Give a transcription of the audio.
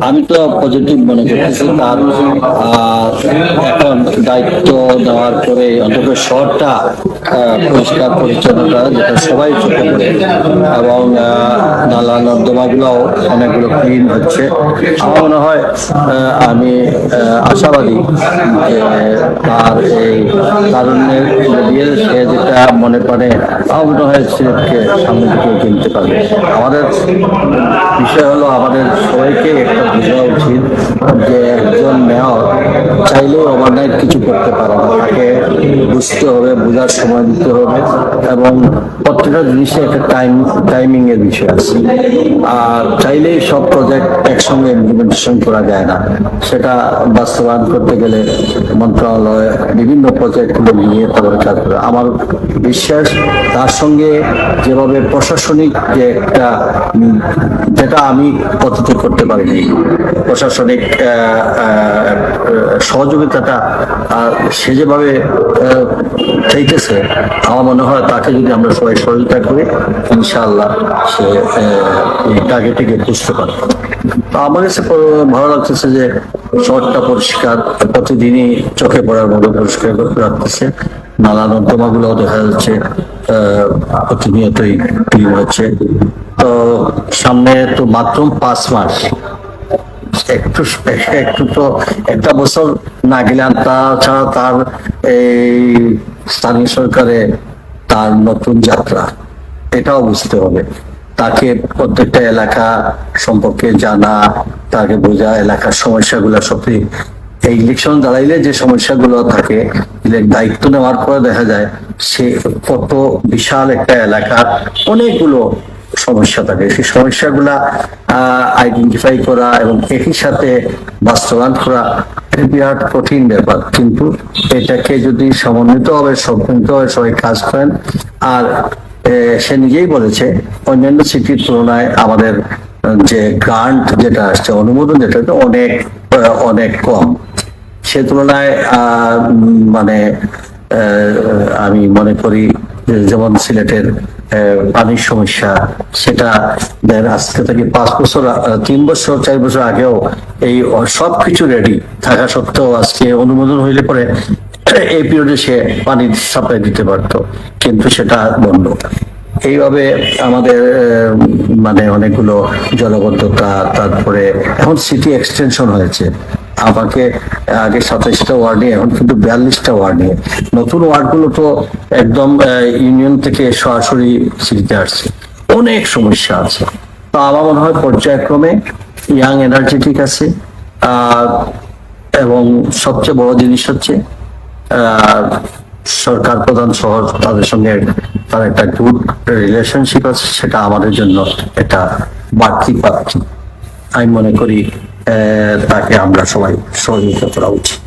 আমি তো পজিটিভ মনে করতেছি তার এখন দায়িত্ব দেওয়ার পরে অন্তত শহরটা পরিষ্কার পরিচ্ছন্নতা যেটা সবাই চোখে পড়ে এবং নালা নর্দমাগুলোও অনেকগুলো ক্লিন হচ্ছে। আমার মনে হয় আমি আশাবাদী যে তার এই কারণে দিয়ে সে যেটা মনে করে আমার মনে হয় সিলেটকে সামনে দিকে কিনতে পারবে। আমাদের বিষয় হলো আমাদের সবাইকে একটা বোঝা উচিত যে একজন মেয়র চাইলেও ওভারনাইট কিছু করতে পারে না, তাকে বুঝতে হবে, বোঝার সময় দিতে হবে এবং প্রত্যেকটা জিনিসে একটা টাইমিং এর বিষয় আছে। আর চাইলেই সব প্রজেক্ট একসঙ্গে ইমপ্লিমেন্টেশন করা যায় না, সেটা বাস্তবায়ন করতে গেলে মন্ত্রণালয় বিভিন্ন প্রজেক্টগুলো নিয়ে তারপরে কাজ করে। আমার বিশ্বাস তার সঙ্গে যেভাবে প্রশাসনিক যে একটা যেটা আমি পদ্ধতি করতে পারিনি, প্রশাসনিক সহযোগিতাটা সে যেভাবে চাইতেছে আমার মনে হয় তাকে যদি আমরা সবাই সহযোগিতা করি ইনশাআল্লাহ সে এই টার্গেটটিকে বুঝতে পারবে। তো আমার কাছে ভালো লাগতেছে যে শহরটা পরিষ্কার, প্রতিদিনই চোখে পড়ার মতো পরিষ্কার রাখতেছে। নালা নর্দমা গুলো দেখা যাচ্ছে প্রতিনিয়তই ক্লিন হচ্ছে। তো সামনে তো মাত্র 5 মাস, একটু তো একটা বছর না গেলে তাছাড়া তার এই স্থানীয় সরকারে তার নতুন যাত্রা এটাও বুঝতে হবে। তাকে প্রত্যেকটা এলাকা সম্পর্কে জানা, তাকে বোঝা, এলাকার সমস্যাগুলো সত্যি এই ইলেকশন দাঁড়াইলে যে সমস্যাগুলো থাকে দায়িত্ব নেওয়ার পরে দেখা যায় সে কত বিশাল একটা এলাকার অনেকগুলো সমস্যা থাকে। সেই সমস্যাগুলা আইডেন্টিফাই করা এবং একই সাথে বাস্তবায়ন করা বিরাট কঠিন ব্যাপার, কিন্তু এটাকে যদি সমন্বিতভাবে সবাই কাজ করেন। আর সে নিজেই বলেছে অন্যান্য সিটির তুলনায় আমাদের যে গ্রান্ট যেটা আসছে, অনুমোদন যেটা অনেক অনেক কম। সে তুলনায় মানে আমি মনে করি যেমন সিলেটের পানির সমস্যা, সেটা আজকে থেকে 5 বছর 3 বছর 4 বছর আগেও এই সবকিছু রেডি থাকা সত্ত্বেও আজকে অনুমোদন হইলে পরে এই পিরিয়ডে সে পানি সাপ্লাই দিতে পারতো, কিন্তু সেটা বন্ধ। এইভাবে আমাদের মানে অনেকগুলো জলবদ্ধতা, তারপরে এখন সিটি এক্সটেনশন হয়েছে। আমাকে আগে 27টা ওয়ার্ড নিয়ে এখন কিন্তু 42টা ওয়ার্ড নিয়ে, নতুন ওয়ার্ডগুলো তো একদম ইউনিয়ন থেকে সরাসরি সিটিতে আসছে, অনেক সমস্যা আছে। তো আমার মনে হয় পর্যায়ক্রমে ইয়াং এনার্জেটিক আছে এবং সবচেয়ে বড় জিনিস হচ্ছে সরকার প্রধান শহর, তাদের সঙ্গে তার একটা গুড রিলেশনশিপ আছে, সেটা আমাদের জন্য একটা বাড়তি প্রাপ্তি। আমি মনে করি তাকে আমরা সবাই সহযোগিতা করা উচিত।